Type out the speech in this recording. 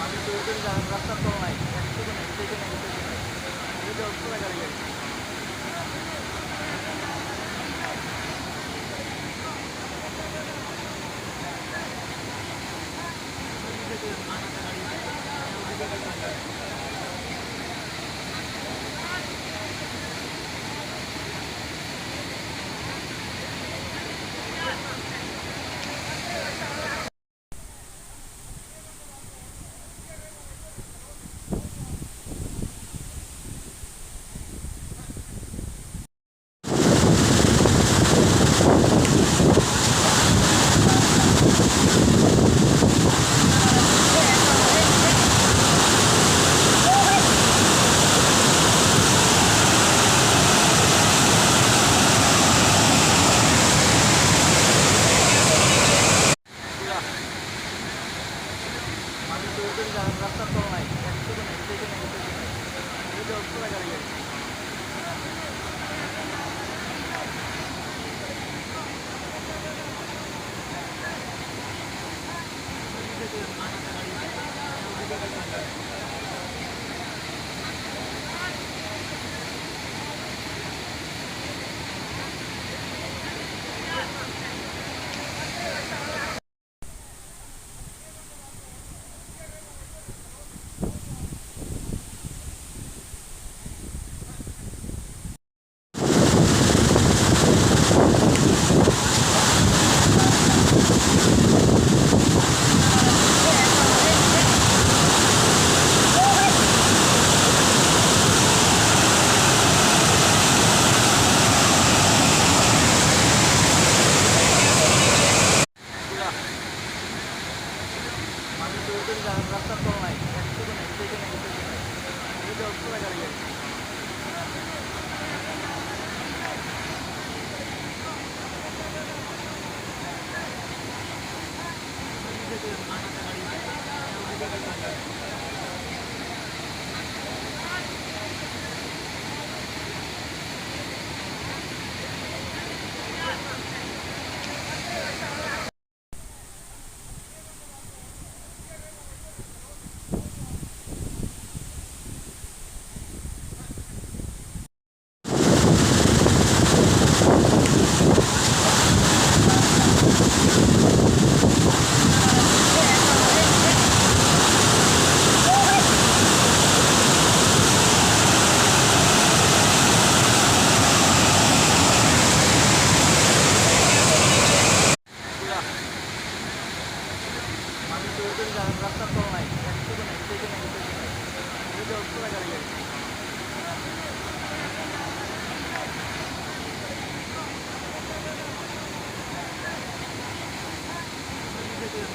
আমি চলতে রাস্তার তল নাই একটুকু নাই এদিকে নাই এদিকে নাই এদিকে পুরো গাড়ি গাড়ি আমি চলতে রাস্তার তল নাই একটুকু নাই এদিকে নাই এদিকে নাই এদিকে পুরো গাড়ি গাড়ি আমি চলতে রাস্তার তল নাই একটুকু নাই এদিকে নাই এদিকে নাই এদিকে পুরো গাড়ি গাড়ি আমি চলতে রাস্তার তল নাই একটুকু নাই এদিকে নাই এদিকে নাই এদিকে পুরো গাড়ি গাড়ি এদিকে